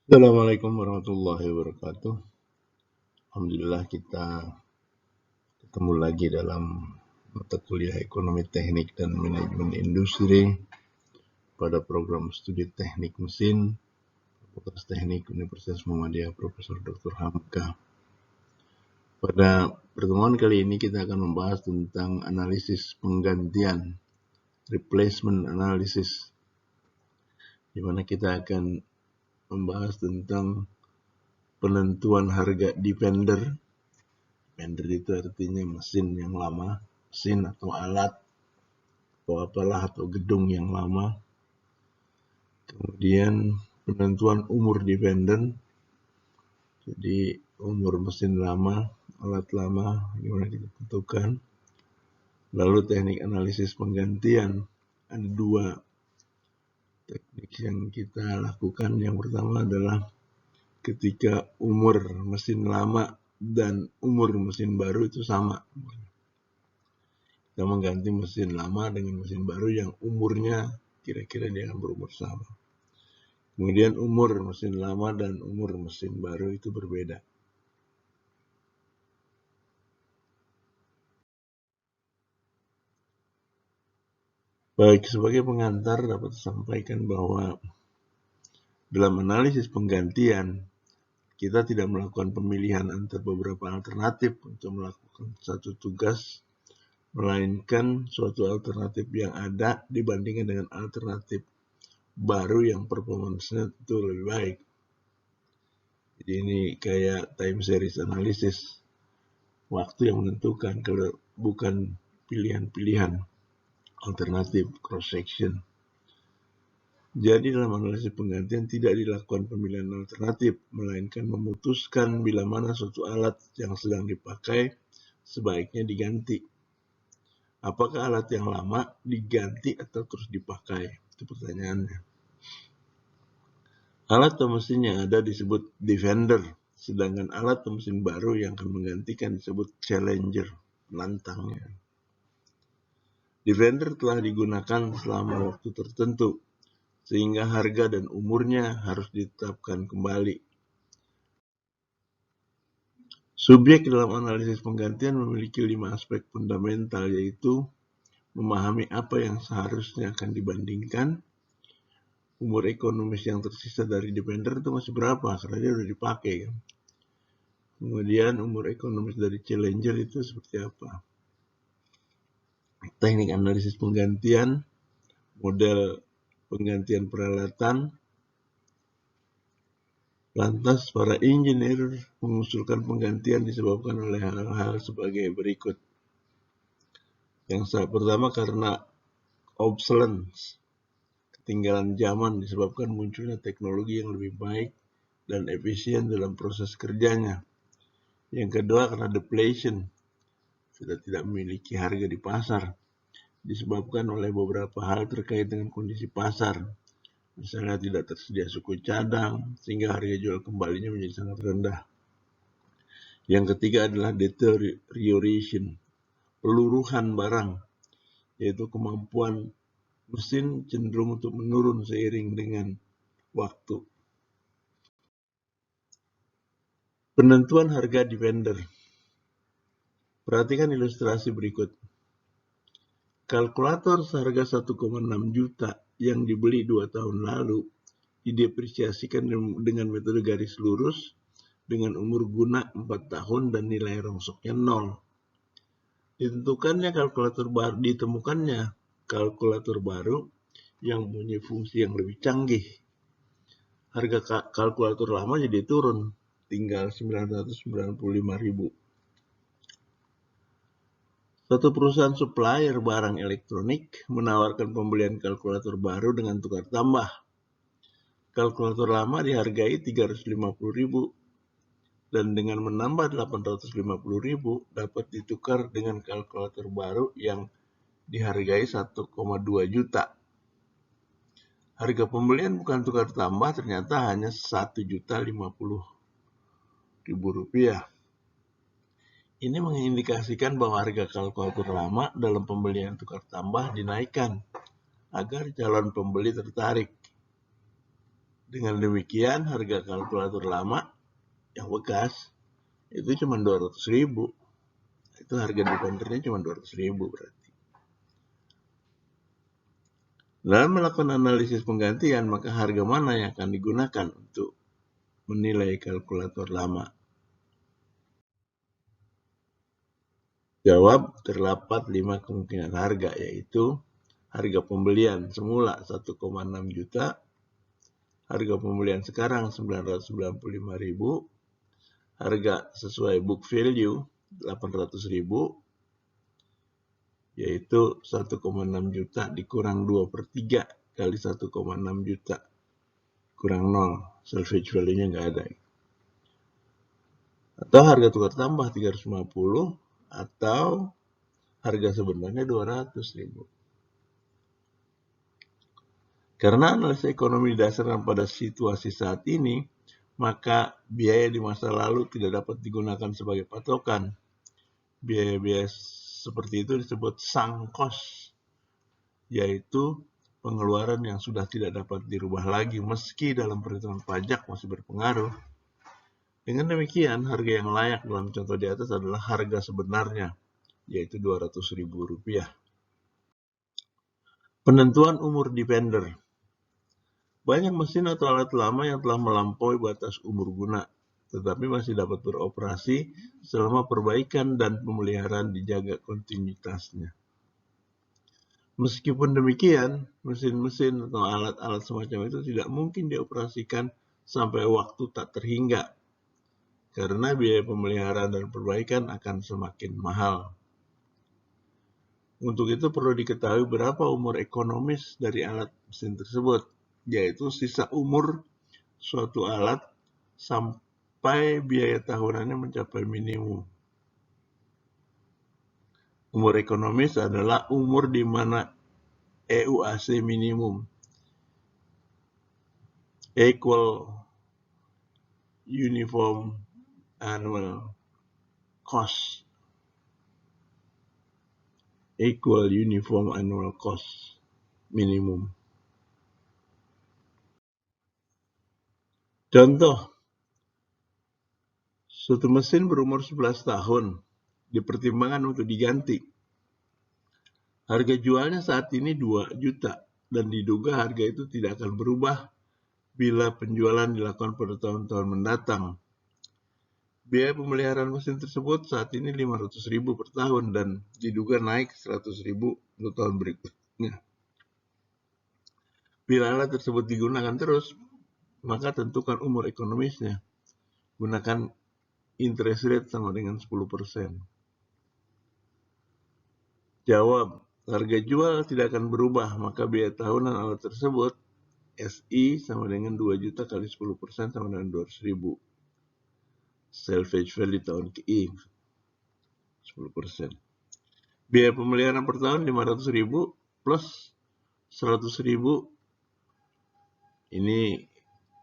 Assalamualaikum warahmatullahi wabarakatuh. Alhamdulillah kita ketemu lagi dalam mata kuliah Ekonomi Teknik dan Manajemen Industri pada program studi Teknik Mesin Fakultas Teknik Universitas Muhammadiyah Profesor Dr. Hamka. Pada pertemuan kali ini kita akan membahas tentang analisis penggantian, replacement analysis, di mana kita akan membahas tentang penentuan harga defender. Defender itu artinya mesin yang lama, mesin atau alat atau apalah atau gedung yang lama. Kemudian penentuan umur defender, jadi umur mesin lama, alat lama, gimana kita tentukan. Lalu teknik analisis penggantian, ada dua teknik yang kita lakukan. Yang pertama adalah ketika umur mesin lama dan umur mesin baru itu sama. Kita mengganti mesin lama dengan mesin baru yang umurnya kira-kira dia akan berumur sama. Kemudian umur mesin lama dan umur mesin baru itu berbeda. Baik, sebagai pengantar dapat disampaikan bahwa dalam analisis penggantian, kita tidak melakukan pemilihan antara beberapa alternatif untuk melakukan satu tugas, melainkan suatu alternatif yang ada dibandingkan dengan alternatif baru yang performance-nya itu lebih baik. Jadi ini kayak time series analysis, waktu yang menentukan kalau bukan pilihan-pilihan alternatif cross section. Jadi dalam analisis penggantian tidak dilakukan pemilihan alternatif, melainkan memutuskan bila mana suatu alat yang sedang dipakai sebaiknya diganti. Apakah alat yang lama diganti atau terus dipakai? Itu pertanyaannya. Alat atau mesin yang ada disebut defender, sedangkan alat atau mesin baru yang akan menggantikan disebut challenger, penantangnya. Defender telah digunakan selama waktu tertentu, sehingga harga dan umurnya harus ditetapkan kembali. Subjek dalam analisis penggantian memiliki 5 aspek fundamental, yaitu memahami apa yang seharusnya akan dibandingkan, umur ekonomis yang tersisa dari defender itu masih berapa, karena dia sudah dipakai kan. Kemudian umur ekonomis dari challenger itu seperti apa. Teknik analisis penggantian, model penggantian peralatan. Lantas para engineer mengusulkan penggantian disebabkan oleh hal-hal sebagai berikut. Yang pertama karena obsolescence, ketinggalan zaman disebabkan munculnya teknologi yang lebih baik dan efisien dalam proses kerjanya. Yang kedua karena deflation, sudah tidak memiliki harga di pasar, disebabkan oleh beberapa hal terkait dengan kondisi pasar. Misalnya tidak tersedia suku cadang, sehingga harga jual kembalinya menjadi sangat rendah. Yang ketiga adalah deterioration, peluruhan barang, yaitu kemampuan mesin cenderung untuk menurun seiring dengan waktu. Penentuan harga defender. Perhatikan ilustrasi berikut. Kalkulator seharga 1,6 juta yang dibeli 2 tahun lalu didepresiasikan dengan metode garis lurus dengan umur guna 4 tahun dan nilai rongsoknya 0. Ditemukannya kalkulator baru yang mempunyai fungsi yang lebih canggih. Harga kalkulator lama jadi turun, tinggal 995.000. Suatu perusahaan supplier barang elektronik menawarkan pembelian kalkulator baru dengan tukar tambah. Kalkulator lama dihargai 350.000 dan dengan menambah 850.000 dapat ditukar dengan kalkulator baru yang dihargai 1,2 juta. Harga pembelian bukan tukar tambah ternyata hanya 1.050.000 rupiah. Ini mengindikasikan bahwa harga kalkulator lama dalam pembelian tukar tambah dinaikkan agar calon pembeli tertarik. Dengan demikian, harga kalkulator lama yang bekas itu cuma 200.000. Itu harga defendernya cuma 200.000 berarti. Dalam melakukan analisis penggantian, maka harga mana yang akan digunakan untuk menilai kalkulator lama? Jawab, terdapat 5 kemungkinan harga, yaitu harga pembelian semula 1,6 juta, harga pembelian sekarang 995.000, harga sesuai book value 800.000, yaitu 1,6 juta dikurang 2/3 kali 1,6 juta kurang 0, salvage value-nya nggak ada. Atau harga tukar tambah 350, atau harga sebenarnya 200.000. Karena analisa ekonomi didasarkan pada situasi saat ini, maka biaya di masa lalu tidak dapat digunakan sebagai patokan. Biaya-biaya seperti itu disebut sunk cost, yaitu pengeluaran yang sudah tidak dapat dirubah lagi meski dalam perhitungan pajak masih berpengaruh. Dengan demikian, harga yang layak dalam contoh di atas adalah harga sebenarnya, yaitu Rp200.000. Penentuan umur defender. Banyak mesin atau alat lama yang telah melampaui batas umur guna, tetapi masih dapat beroperasi selama perbaikan dan pemeliharaan dijaga kontinuitasnya. Meskipun demikian, mesin-mesin atau alat-alat semacam itu tidak mungkin dioperasikan sampai waktu tak terhingga, karena biaya pemeliharaan dan perbaikan akan semakin mahal. Untuk itu perlu diketahui berapa umur ekonomis dari alat mesin tersebut, yaitu sisa umur suatu alat sampai biaya tahunannya mencapai minimum. Umur ekonomis adalah umur di mana EUAC minimum equal uniform annual cost minimum. Contoh, suatu mesin berumur 11 tahun dipertimbangkan untuk diganti. Harga jualnya saat ini 2 juta dan diduga harga itu tidak akan berubah bila penjualan dilakukan pada tahun-tahun mendatang. Biaya pemeliharaan mesin tersebut saat ini 500.000 per tahun dan diduga naik 100.000 untuk tahun berikutnya. Bila alat tersebut digunakan terus, maka tentukan umur ekonomisnya. Gunakan interest rate sama dengan 10%. Jawab, harga jual tidak akan berubah, maka biaya tahunan alat tersebut SI sama dengan 2 juta kali 10% sama dengan 200.000. Salvage value tahun ke-I 10%. Biaya pemeliharaan per tahun 500.000 plus 100.000. Ini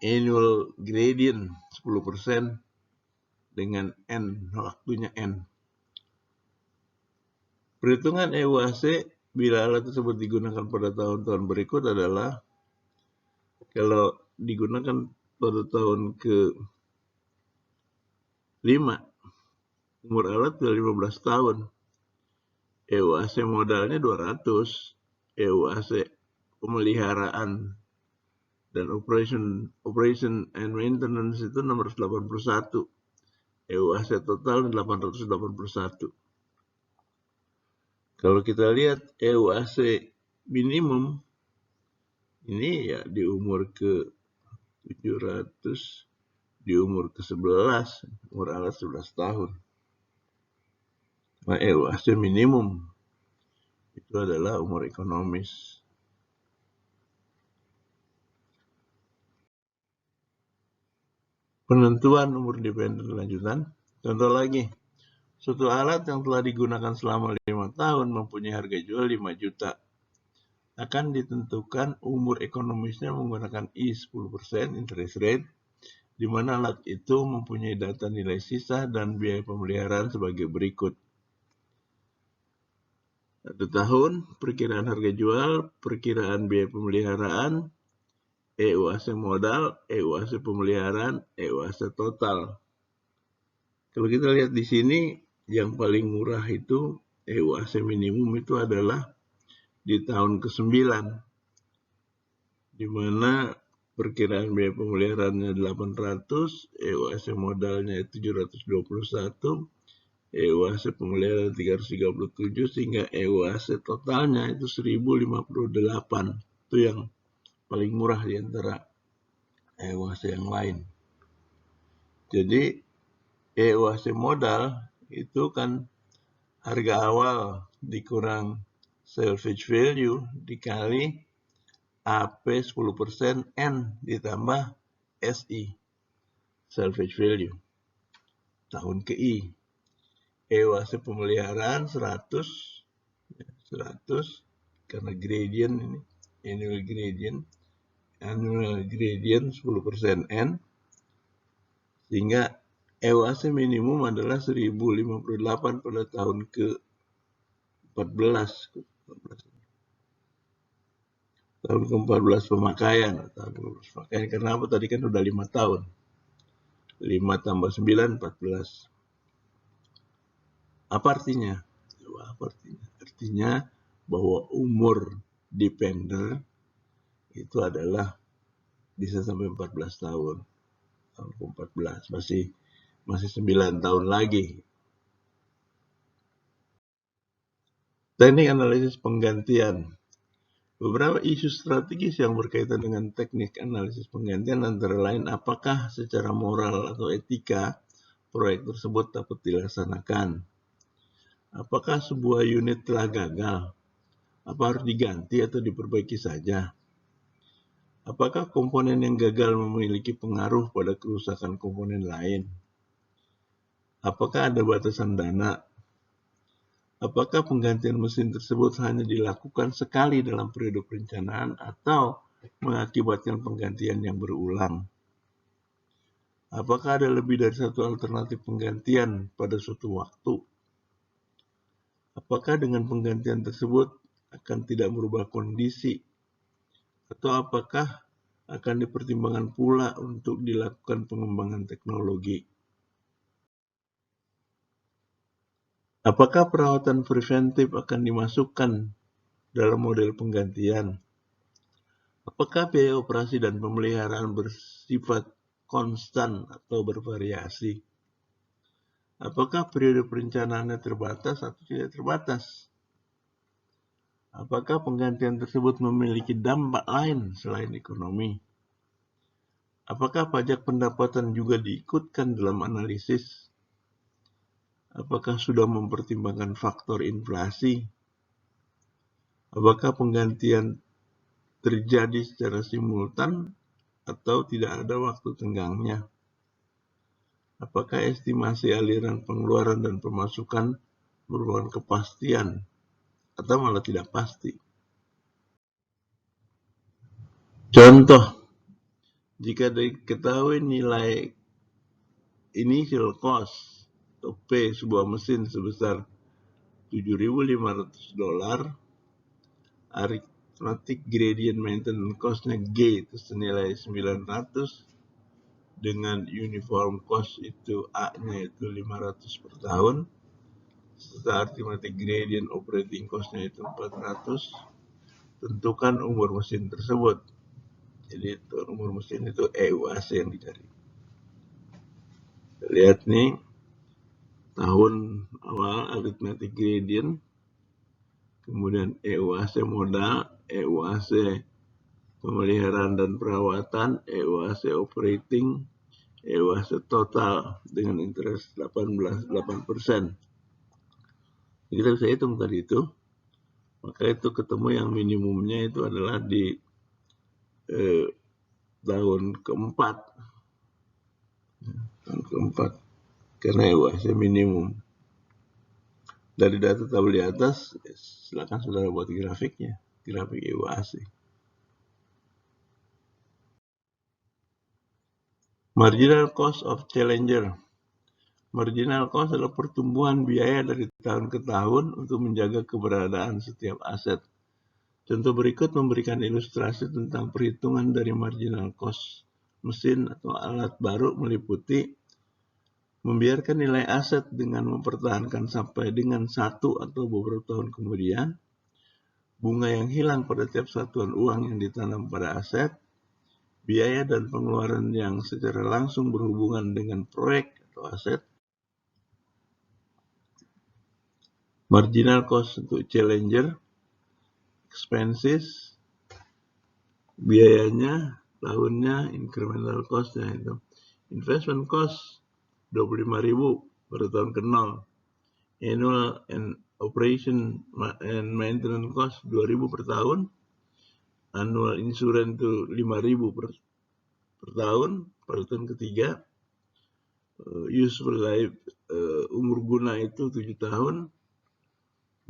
annual gradient 10% dengan N, waktunya N. Perhitungan EUAC bila alat tersebut digunakan pada tahun-tahun berikut adalah kalau digunakan pada tahun ke-5, umur alat sudah 15 tahun. EUAC modalnya 200, EUAC pemeliharaan dan operation and maintenance itu 681. EUAC total 881. Kalau kita lihat EUAC minimum ini ya di umur ke-700, di umur ke-11, umur alat 11 tahun. Nah, EUAC minimum itu adalah umur ekonomis. Penentuan umur defender lanjutan. Contoh lagi, suatu alat yang telah digunakan selama 5 tahun mempunyai harga jual 5 juta. Akan ditentukan umur ekonomisnya menggunakan I 10% interest rate, di mana alat itu mempunyai data nilai sisa dan biaya pemeliharaan sebagai berikut. 1 tahun, perkiraan harga jual, perkiraan biaya pemeliharaan, EUAC modal, EUAC pemeliharaan, EUAC total. Kalau kita lihat di sini, yang paling murah itu EUAC minimum itu adalah di tahun ke-9, di mana perkiraan biaya pemeliharaannya 800, EUAC modalnya 721, EUAC pemeliharaan 337, sehingga EUAC totalnya itu 1058. Itu yang paling murah di antara EUAC yang lain. Jadi EUAC modal itu kan harga awal dikurang salvage value dikali AP 10% N ditambah SI, salvage value, tahun ke I. EUAC pemeliharaan 100 karena gradient ini, annual gradient 10% N, sehingga EUAC minimum adalah 1058 pada tahun ke-14. Tahun ke-14 pemakaian. Karena apa? Tadi kan udah 5 tahun. 5 tambah 9, 14. Apa artinya? Artinya bahwa umur depender itu adalah bisa sampai 14 tahun. Tahun ke-14 masih 9 tahun lagi. Teknik analisis penggantian. Beberapa isu strategis yang berkaitan dengan teknik analisis penggantian antara lain apakah secara moral atau etika proyek tersebut dapat dilaksanakan. Apakah sebuah unit telah gagal? Apa harus diganti atau diperbaiki saja? Apakah komponen yang gagal memiliki pengaruh pada kerusakan komponen lain? Apakah ada batasan dana? Apakah penggantian mesin tersebut hanya dilakukan sekali dalam periode perencanaan atau mengakibatkan penggantian yang berulang? Apakah ada lebih dari satu alternatif penggantian pada suatu waktu? Apakah dengan penggantian tersebut akan tidak merubah kondisi? Atau apakah akan dipertimbangkan pula untuk dilakukan pengembangan teknologi? Apakah perawatan preventif akan dimasukkan dalam model penggantian? Apakah biaya operasi dan pemeliharaan bersifat konstan atau bervariasi? Apakah periode perencanaannya terbatas atau tidak terbatas? Apakah penggantian tersebut memiliki dampak lain selain ekonomi? Apakah pajak pendapatan juga diikutkan dalam analisis? Apakah sudah mempertimbangkan faktor inflasi? Apakah penggantian terjadi secara simultan atau tidak ada waktu tenggangnya? Apakah estimasi aliran pengeluaran dan pemasukan merupakan kepastian atau malah tidak pasti? Contoh, jika diketahui nilai initial cost atau P sebuah mesin sebesar $7.500, arithmetic gradient maintenance cost-nya G itu senilai 900, dengan uniform cost itu A-nya itu 500 per tahun, serta arithmetic gradient operating cost-nya itu 400, tentukan umur mesin tersebut. Jadi umur mesin itu EUAC yang dicari. Lihat nih, tahun awal arithmetic gradient, kemudian EUAC modal, EUAC pemeliharaan dan perawatan, EUAC operating, EUAC total dengan interest 8%. Kita bisa hitung tadi itu, maka itu ketemu yang minimumnya itu adalah di tahun keempat. Karena EUAC minimum. Dari data tabel di atas, silakan saudara buat grafiknya, grafik EUAC. Marginal cost of challenger. Marginal cost adalah pertumbuhan biaya dari tahun ke tahun untuk menjaga keberadaan setiap aset. Contoh berikut memberikan ilustrasi tentang perhitungan dari marginal cost mesin atau alat baru meliputi membiarkan nilai aset dengan mempertahankan sampai dengan 1 atau beberapa tahun kemudian, bunga yang hilang pada tiap satuan uang yang ditanam pada aset, biaya dan pengeluaran yang secara langsung berhubungan dengan proyek atau aset, marginal cost untuk challenger, expenses, biayanya, tahunnya, incremental cost-nya itu. Investment cost 25.000 pada tahun ke-0. Annual and operation and maintenance cost 2.000 per tahun. Annual insurance itu 5.000 per tahun pada tahun ketiga. Useful life umur guna itu 7 tahun.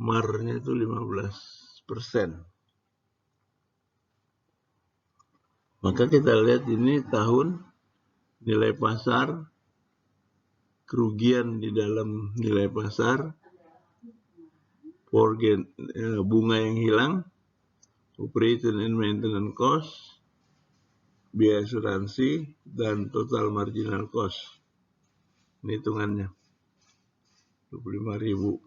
MAR-nya itu 15%. Maka kita lihat ini tahun nilai pasar, kerugian di dalam nilai pasar, bunga yang hilang, operation and maintenance cost, biaya asuransi, dan total marginal cost. Ini hitungannya 25.000,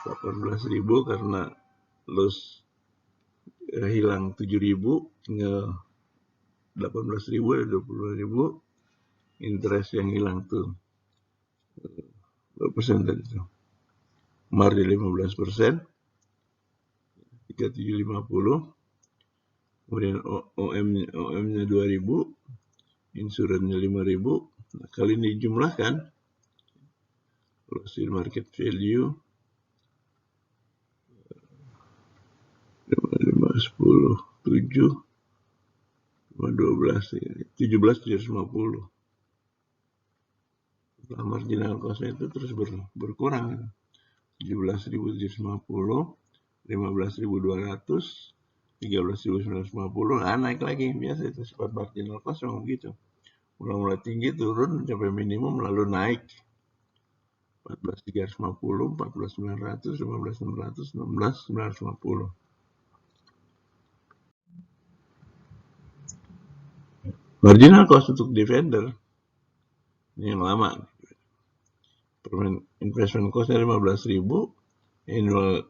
18.000 karena loss hilang 7.000, tinggal 18.000 ada 25.000. Interest yang hilang tuh berapa persen tadi tuh? Margin 15%, 3.750. Kemudian OM-nya 2.000, insurannya 5.000. Nah, kali ini dijumlahkan, loss in market value 5, 10, 7, 12, 17.750. Nah, marginal cost-nya itu terus berkurang. 17.750, 15.200, 13.950, naik lagi. Biasa itu sifat marginal cost memang begitu. Mulai tinggi turun sampai minimum lalu naik. 14.350, 14.900, 15.600, 16.950. Marginal cost untuk defender ini yang lama. Investment cost-nya 15.000, annual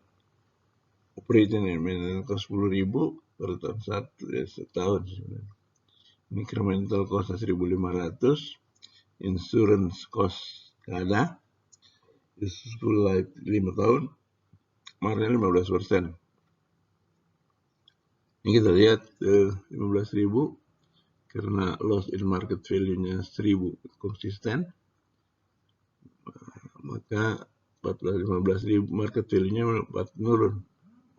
operating and maintenance cost 10.000 per tahun setahun. Incremental cost 1.500, insurance cost ada, useful life 5 tahun, marginal 15%. Ini kita lihat 15.000 karena loss in market value-nya 1.000 konsisten, maka 15.000 market value-nya menurun.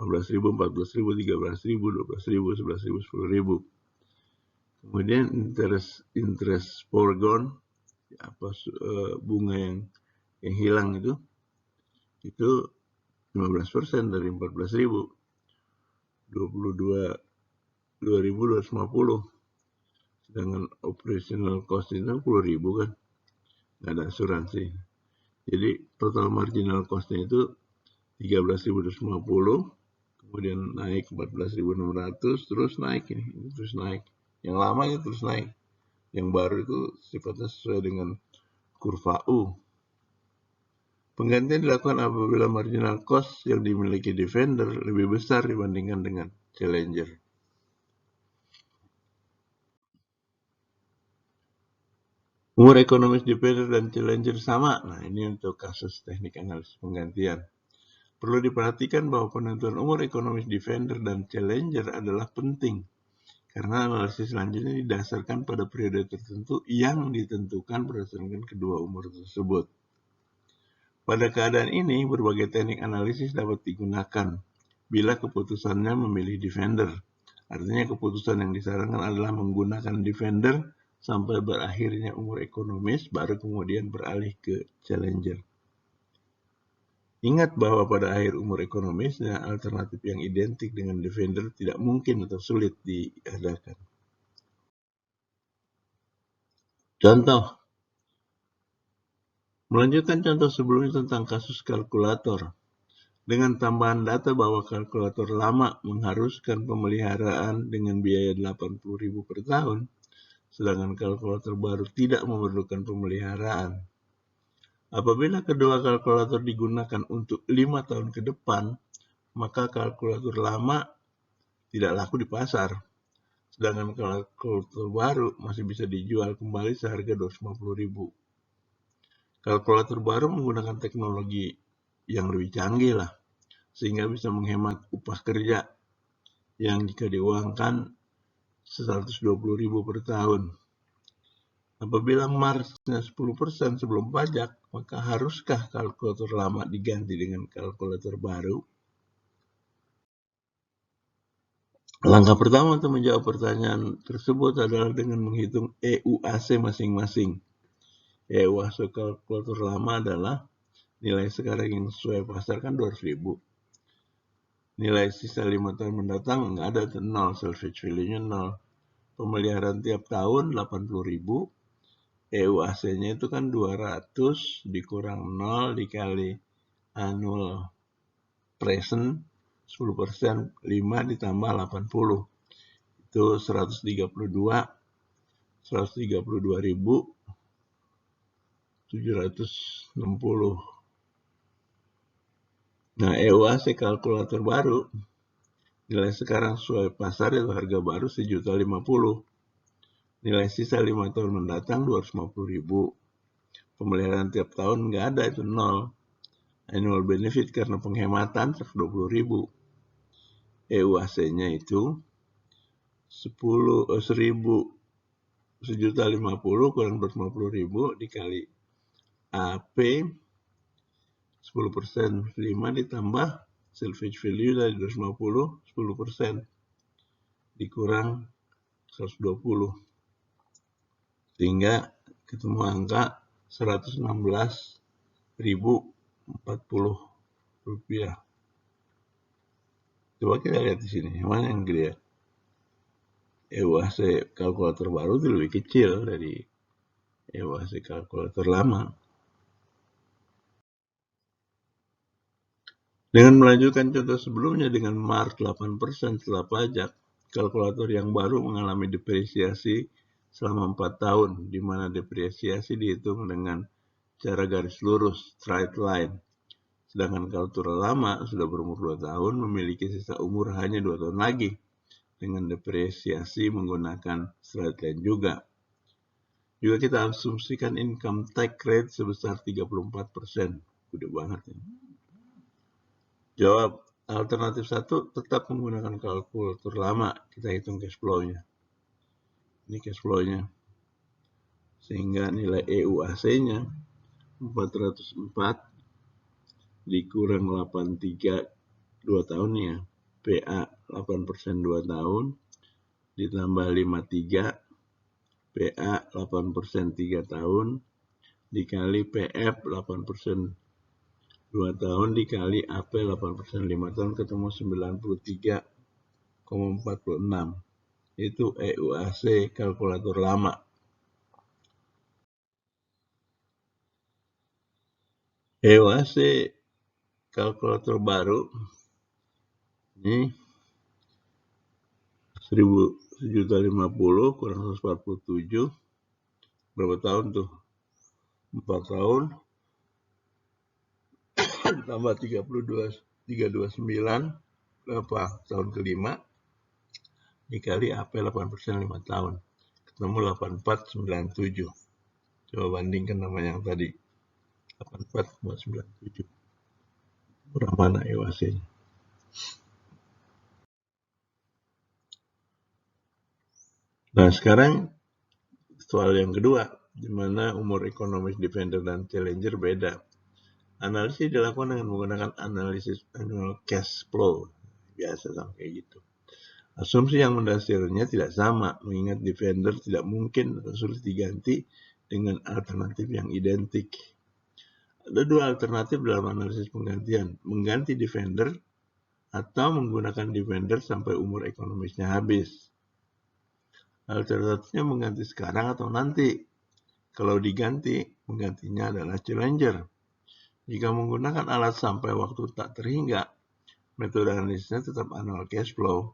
15.000, 14.000, 13.000, 12.000, 11.000, 10.000. Kemudian interest foregone, bunga yang hilang itu 15% dari 14.000, 22.250. Sedangkan operational cost itu 10.000 kan, nggak ada asuransi. Jadi total marginal cost-nya itu 13.250, kemudian naik 14.600, terus naik ini terus naik. Yang lama itu terus naik. Yang baru itu sifatnya sesuai dengan kurva U. Penggantian dilakukan apabila marginal cost yang dimiliki defender lebih besar dibandingkan dengan challenger. Umur ekonomis defender dan challenger sama. Nah, ini untuk kasus teknik analisis penggantian. Perlu diperhatikan bahwa penentuan umur ekonomis defender dan challenger adalah penting karena analisis selanjutnya didasarkan pada periode tertentu yang ditentukan berdasarkan kedua umur tersebut. Pada keadaan ini, berbagai teknik analisis dapat digunakan bila keputusannya memilih defender. Artinya keputusan yang disarankan adalah menggunakan defender sampai berakhirnya umur ekonomis, baru kemudian beralih ke challenger. Ingat bahwa pada akhir umur ekonomisnya, alternatif yang identik dengan defender tidak mungkin atau sulit diadakan. Contoh. Melanjutkan contoh sebelumnya tentang kasus kalkulator. Dengan tambahan data bahwa kalkulator lama mengharuskan pemeliharaan dengan biaya 80.000 per tahun, sedangkan kalkulator baru tidak memerlukan pemeliharaan. Apabila kedua kalkulator digunakan untuk 5 tahun ke depan, maka kalkulator lama tidak laku di pasar, sedangkan kalkulator baru masih bisa dijual kembali seharga 250.000. Kalkulator baru menggunakan teknologi yang lebih canggih lah, sehingga bisa menghemat upah kerja yang jika diuangkan 120.000 per tahun. Apabila marginnya 10% sebelum pajak, maka haruskah kalkulator lama diganti dengan kalkulator baru? Langkah pertama untuk menjawab pertanyaan tersebut adalah dengan menghitung EUAC masing-masing. EUAC kalkulator lama adalah nilai sekarang yang sesuai pasar kan 200.000. Nilai sisa 5 tahun mendatang nggak ada, itu 0, salvage value-nya 0. Pemeliharaan tiap tahun 80.000. EUAC-nya itu kan 200 dikurang 0 dikali annual present 10%, 5 ditambah 80. Itu 132.760. Nah, EUAC kalkulator baru, nilai sekarang sesuai pasar itu harga baru 1.050.000. Nilai sisa 5 tahun mendatang 250.000. Pemeliharaan tiap tahun nggak ada, itu 0. Annual benefit karena penghematan 120.000. EUAC-nya itu 1.050.000 kurang 250.000 dikali AP 10%, 5 ditambah salvage value dari 250, 10% dikurang 120, sehingga ketemu angka 116.040 rupiah. Coba kita lihat di sini, mana yang gede ya? EUAC kalkulator baru itu lebih kecil dari EUAC kalkulator lama. Dengan melanjutkan contoh sebelumnya dengan mark 8% setelah pajak, kalkulator yang baru mengalami depresiasi selama 4 tahun, di mana depresiasi dihitung dengan cara garis lurus, straight line. Sedangkan kalkulator lama sudah berumur 2 tahun, memiliki sisa umur hanya 2 tahun lagi, dengan depresiasi menggunakan straight line juga. Juga kita asumsikan income tax rate sebesar 34%. Gede banget ya. Jawab alternatif 1 tetap menggunakan kalkulator lama. Kita hitung cash flow-nya. Ini cash flow-nya. Sehingga nilai EUAC-nya 404 dikurang 83 2 tahunnya. PA 8% 2 tahun ditambah 53 PA 8% 3 tahun dikali PF 8% 2 tahun dikali AP 8% 5 tahun ketemu 93,46. Itu EUAC kalkulator lama. EUAC kalkulator baru ini 1.050 kurang 147 berapa tahun tuh? 4 tahun tambah 329 berapa tahun kelima dikali AP 8% 5 tahun ketemu 8497. Coba bandingkan sama yang tadi 84,97. Kurang mana EUAC-nya? Nah, sekarang soal yang kedua, di mana umur ekonomis defender dan challenger beda. Analisis dilakukan dengan menggunakan analisis annual cash flow. Biasa sama kayak gitu. Asumsi yang mendasarnya tidak sama, mengingat defender tidak mungkin atau sulit diganti dengan alternatif yang identik. Ada 2 alternatif dalam analisis penggantian, mengganti defender atau menggunakan defender sampai umur ekonomisnya habis. Alternatifnya mengganti sekarang atau nanti. Kalau diganti, menggantinya adalah challenger. Jika menggunakan alat sampai waktu tak terhingga, metode analisisnya tetap annual cash flow.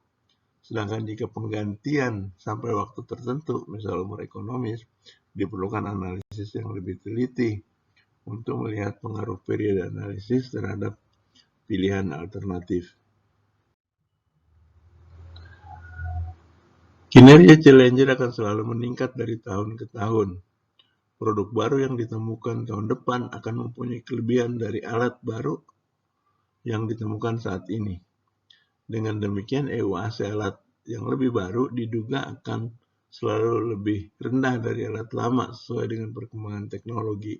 Sedangkan jika penggantian sampai waktu tertentu, misal umur ekonomis, diperlukan analisis yang lebih teliti untuk melihat pengaruh periode analisis terhadap pilihan alternatif. Kinerja Challenger akan selalu meningkat dari tahun ke tahun. Produk baru yang ditemukan tahun depan akan mempunyai kelebihan dari alat baru yang ditemukan saat ini. Dengan demikian, EUAC alat yang lebih baru diduga akan selalu lebih rendah dari alat lama sesuai dengan perkembangan teknologi.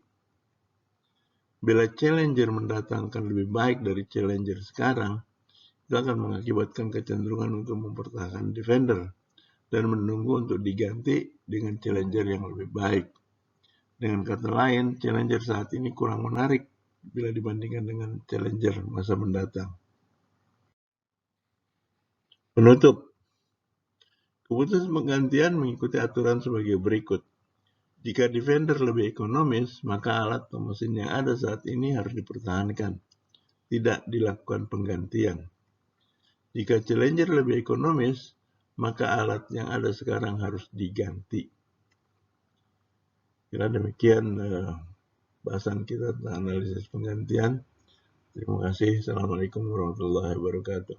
Bila Challenger mendatangkan lebih baik dari Challenger sekarang, itu akan mengakibatkan kecenderungan untuk mempertahankan Defender dan menunggu untuk diganti dengan Challenger yang lebih baik. Dengan kata lain, Challenger saat ini kurang menarik bila dibandingkan dengan Challenger masa mendatang. Penutup. Keputusan penggantian mengikuti aturan sebagai berikut. Jika Defender lebih ekonomis, maka alat atau mesin yang ada saat ini harus dipertahankan, tidak dilakukan penggantian. Jika Challenger lebih ekonomis, maka alat yang ada sekarang harus diganti. Kira demikian bahasan kita tentang analisis penggantian. Terima kasih. Assalamualaikum warahmatullahi wabarakatuh.